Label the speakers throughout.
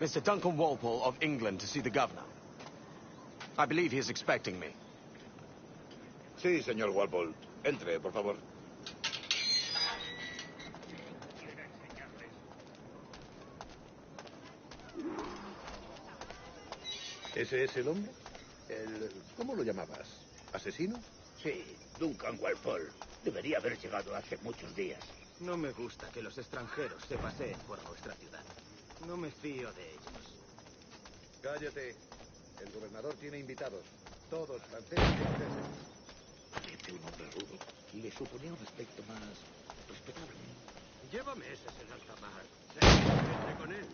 Speaker 1: Mr. Duncan Walpole of England to see the governor. I believe he is expecting me.
Speaker 2: Sí, señor Walpole. Entre, por favor. ¿Ese es el hombre? ¿Cómo lo llamabas? ¿Asesino?
Speaker 3: Sí, Duncan Walpole. Debería haber llegado hace muchos días.
Speaker 4: No me gusta que los extranjeros se paseen por nuestra ciudad. No me fío de ellos.
Speaker 2: Cállate. El gobernador tiene invitados. Todos franceses e ingleses.
Speaker 3: Parece un hombre rudo. Le suponía un aspecto más respetable.
Speaker 4: Llévame ese en alta mar. Vete con él.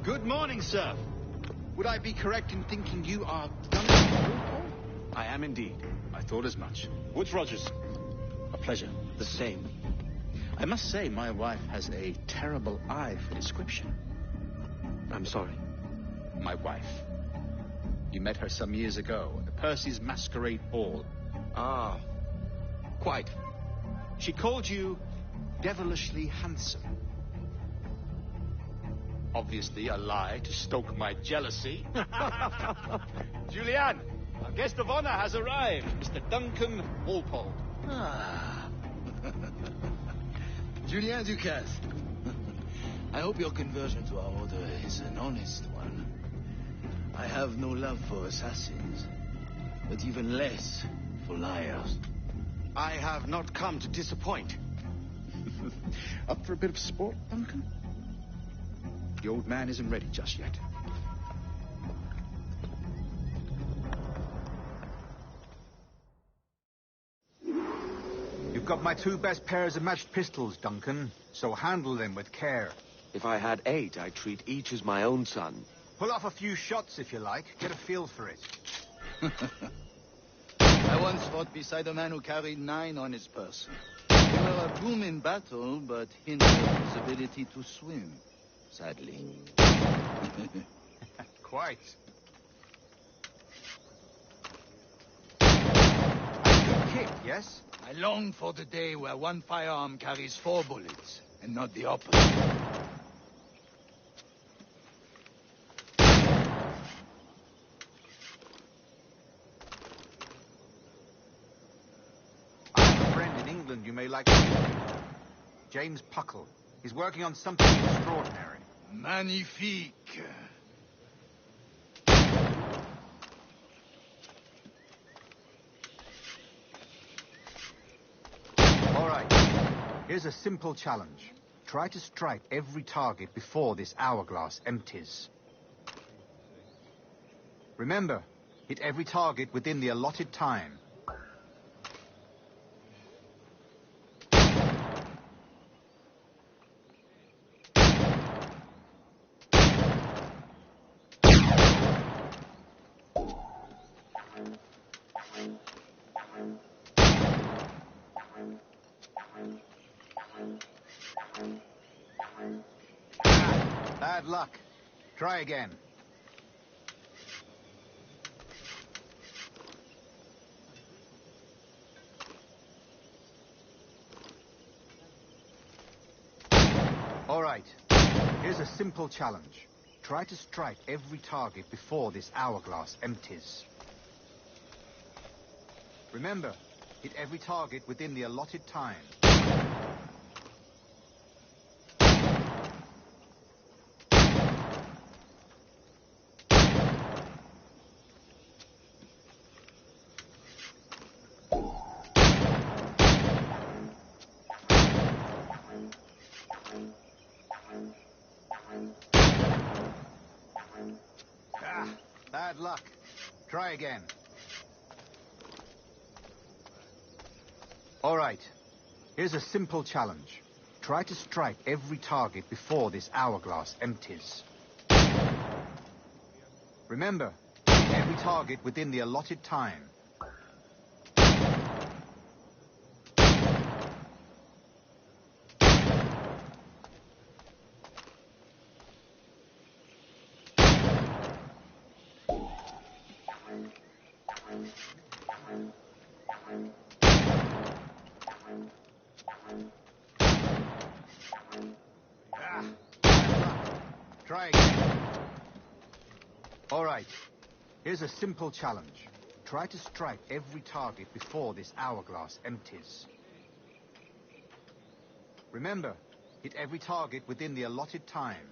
Speaker 5: Good morning, sir. Would I be correct in thinking you are Duncan Walpole?
Speaker 1: I am indeed.
Speaker 5: I thought as much. Woods Rogers. A pleasure.
Speaker 1: The same.
Speaker 5: I must say, my wife has a terrible eye for description.
Speaker 1: I'm sorry.
Speaker 5: My wife. You met her some years ago at Percy's masquerade ball.
Speaker 1: Ah, quite.
Speaker 5: She called you devilishly handsome. Obviously a lie to stoke my jealousy. Julianne, our guest of honor has arrived, Mr. Duncan Walpole.
Speaker 6: Ah. Julien Ducasse. I hope your conversion to our order is an honest one. I have no love for assassins, but even less for liars.
Speaker 1: I have not come to disappoint.
Speaker 5: Up for a bit of sport, Duncan? The old man isn't ready just yet.
Speaker 7: You've got my 2 best pairs of matched pistols, Duncan, so handle them with care.
Speaker 1: If I had 8, I'd treat each as my own son.
Speaker 7: Pull off a few shots if you like. Get a feel for it.
Speaker 6: I once fought beside a man who carried 9 on his person. They were a boom in battle, but hindered his ability to swim, sadly.
Speaker 7: Quite. A good kick, yes?
Speaker 6: I long for the day where one firearm carries 4 bullets, and not the opposite.
Speaker 7: You may like to meet. James Puckle. He's working on something extraordinary.
Speaker 6: Magnifique.
Speaker 7: All right. Here's a simple challenge. Try to strike every target before this hourglass empties. Remember, hit every target within the allotted time. Bad luck. Try again. All right. Here's a simple challenge. Try to strike every target before this hourglass empties. Remember, hit every target within the allotted time. Bad luck. Try again. All right. Here's a simple challenge. Try to strike every target before this hourglass empties. Remember, every target within the allotted time. All right. Here's a simple challenge. Try to strike every target before this hourglass empties. Remember, hit every target within the allotted time.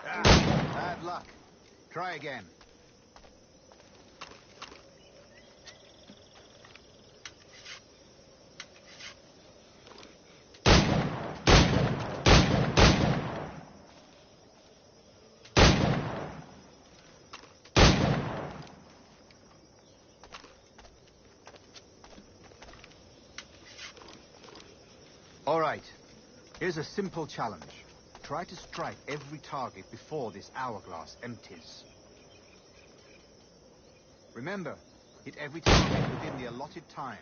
Speaker 7: Bad luck. Try again. All right. Here's a simple challenge. Try to strike every target before this hourglass empties. Remember, hit every target within the allotted time.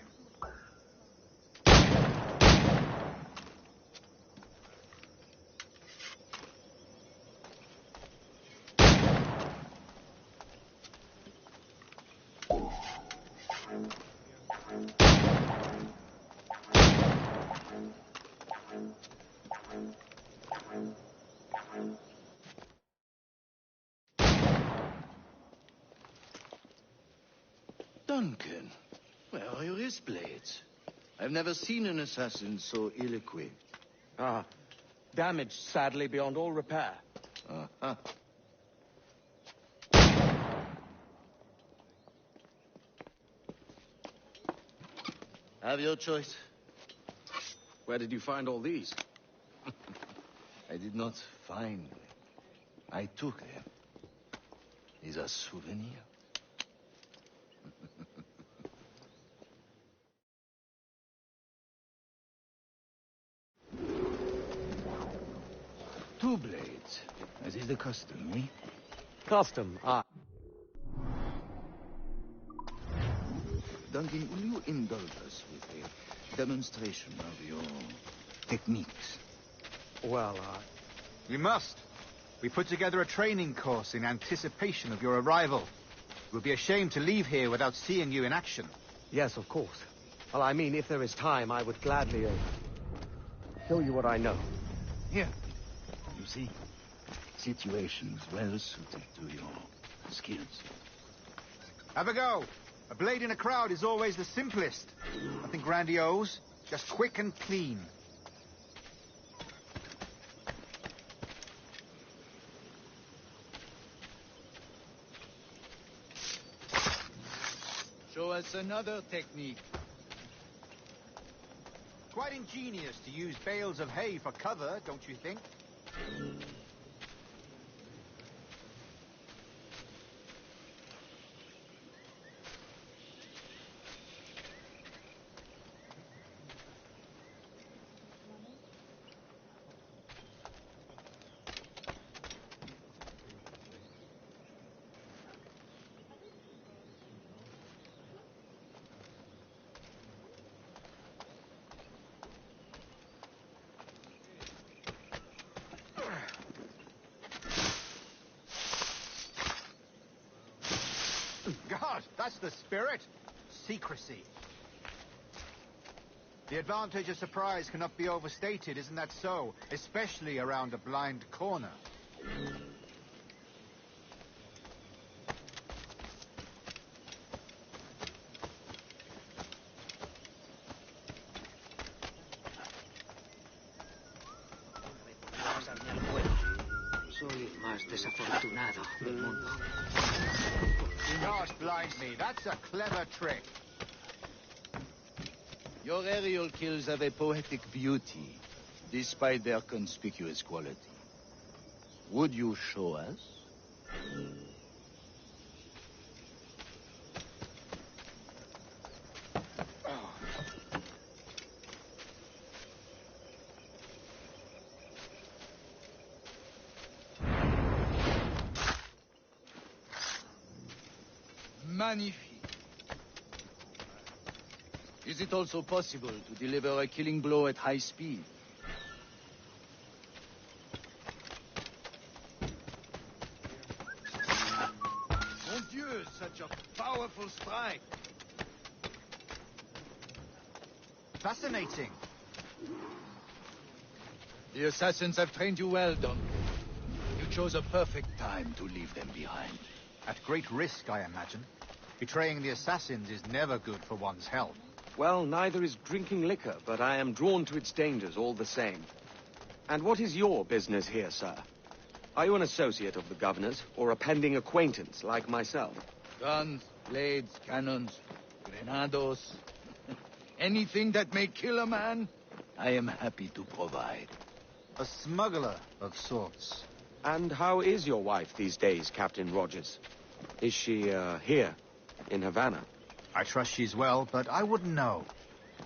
Speaker 6: Duncan, where are your wrist blades? I've never seen an assassin so ill-equipped.
Speaker 1: Ah, damaged, sadly, beyond all repair.
Speaker 6: Uh-huh. Have your choice.
Speaker 1: Where did you find all these?
Speaker 6: I did not find them. I took them. These are souvenirs. Two blades, as is the custom, eh?
Speaker 1: Custom, ah.
Speaker 6: Duncan, will you indulge us with a demonstration of your techniques?
Speaker 1: Well,
Speaker 7: You must. We put together a training course in anticipation of your arrival. It would be a shame to leave here without seeing you in action.
Speaker 1: yes, of course. Well, I mean, if there is time, I would gladly show you what I know.
Speaker 6: Here. You see, situations well suited to your skills.
Speaker 7: Have a go. A blade in a crowd is always the simplest. Nothing grandiose, just quick and clean.
Speaker 6: Show us another technique.
Speaker 7: Quite ingenious to use bales of hay for cover, don't you think? God, that's the spirit. Secrecy. The advantage of surprise cannot be overstated, isn't that so? Especially around a blind corner.
Speaker 3: Soy el más desafortunado del mundo.
Speaker 7: Do not blind me. That's a clever trick.
Speaker 6: Your aerial kills have a poetic beauty, despite their conspicuous quality. Would you show us? Magnifique. Is it also possible to deliver a killing blow at high speed?
Speaker 5: such a powerful strike.
Speaker 7: Fascinating.
Speaker 6: The assassins have trained you well, Duncan. You chose a perfect time to leave them behind.
Speaker 7: At great risk, I imagine. Betraying the assassins is never good for one's health.
Speaker 1: Well, neither is drinking liquor, but I am drawn to its dangers all the same. And what is your business here, sir? Are you an associate of the governor's, or a pending acquaintance like myself?
Speaker 6: Guns, blades, cannons, grenados. Anything that may kill a man, I am happy to provide.
Speaker 7: A smuggler of sorts.
Speaker 1: And how is your wife these days, Captain Rogers? Is she, here, in Havana?
Speaker 7: I trust she's well, but I wouldn't know.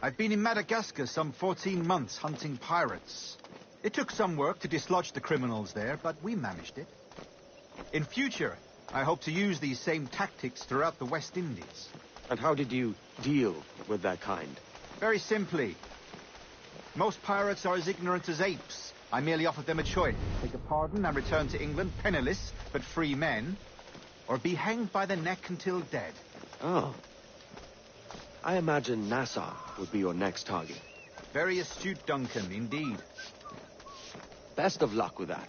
Speaker 7: I've been in Madagascar some 14 months hunting pirates. It took some work to dislodge the criminals there, but we managed it. In future, I hope to use these same tactics throughout the West Indies.
Speaker 1: And how did you deal with that kind?
Speaker 7: Very simply. Most pirates are as ignorant as apes. I merely offered them a choice. Take a pardon and return to England penniless, but free men, or be hanged by the neck until dead.
Speaker 1: Oh. I imagine Nassau would be your next target.
Speaker 7: Very astute, Duncan, indeed.
Speaker 1: Best of luck with that.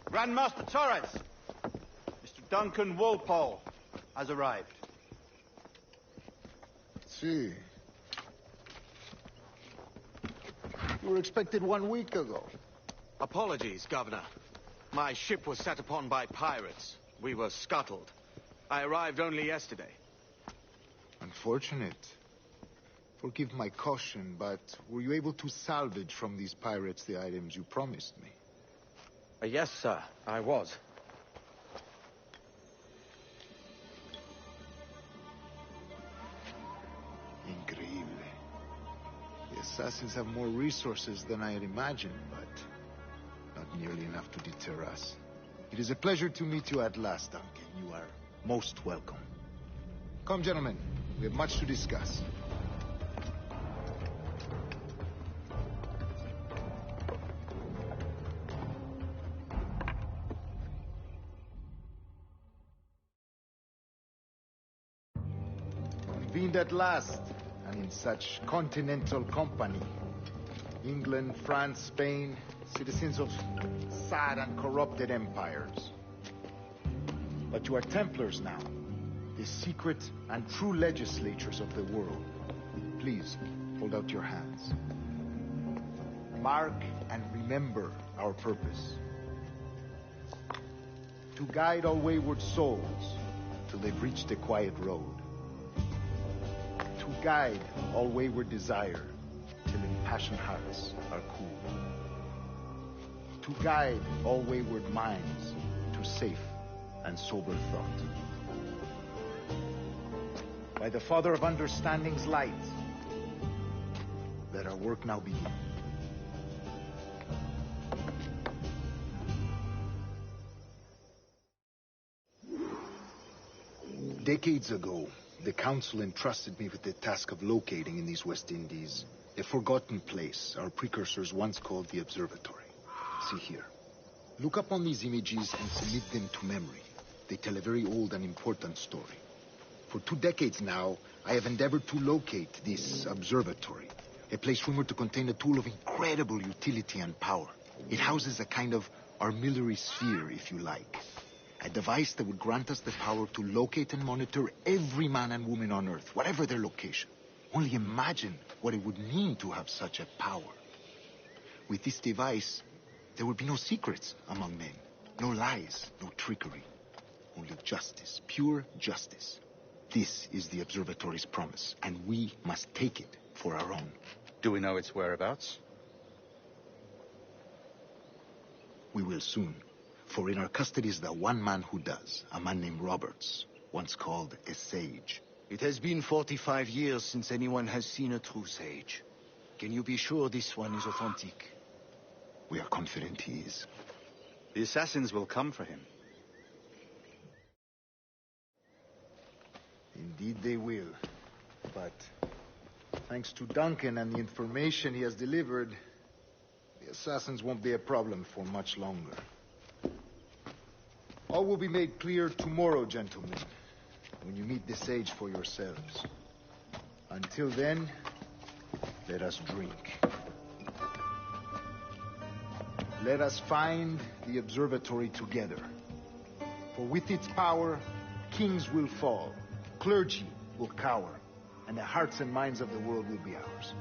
Speaker 8: Grandmaster Torres! Mr. Duncan Walpole has arrived.
Speaker 2: See. You were expected 1 week ago.
Speaker 1: Apologies, Governor. My ship was set upon by pirates. We were scuttled. I arrived only yesterday.
Speaker 9: Unfortunate. Forgive my caution, but were you able to salvage from these pirates the items you promised me?
Speaker 1: Yes, sir, I was.
Speaker 9: Increíble. The assassins have more resources than I had imagined, but not nearly enough to deter us. It is a pleasure to meet you at last, Duncan. You are most welcome. Come, gentlemen. We have much to discuss. Convened at last, and in such continental company. England, France, Spain, citizens of sad and corrupted empires. But you are Templars now, the secret and true legislatures of the world. Please, hold out your hands. Mark and remember our purpose. To guide all wayward souls till they've reached the quiet road. To guide all wayward desire till impassioned hearts are cool. To guide all wayward minds to safe and sober thought. By the Father of Understanding's light, let our work now begin. Decades ago, the Council entrusted me with the task of locating in these West Indies a forgotten place our precursors once called the Observatory. See here. Look up on these images and commit them to memory. They tell a very old and important story. For 2 decades now, I have endeavored to locate this observatory, a place rumored to contain a tool of incredible utility and power. It houses a kind of armillary sphere, if you like. A device that would grant us the power to locate and monitor every man and woman on Earth, whatever their location. Only imagine what it would mean to have such a power. With this device, there would be no secrets among men, no lies, no trickery. Only justice, pure justice. This is the observatory's promise, and we must take it for our own.
Speaker 8: Do we know its whereabouts?
Speaker 9: We will soon. For in our custody is the one man who does, a man named Roberts, once called a sage.
Speaker 6: It has been 45 years since anyone has seen a true sage. Can you be sure this one is authentic?
Speaker 9: We are confident he is.
Speaker 8: The assassins will come for him.
Speaker 9: Indeed they will. But thanks to Duncan and the information he has delivered, the assassins won't be a problem for much longer. All will be made clear tomorrow, gentlemen, when you meet the sage for yourselves. Until then, let us drink. Let us find the observatory together. For with its power, kings will fall, clergy will cower, and the hearts and minds of the world will be ours.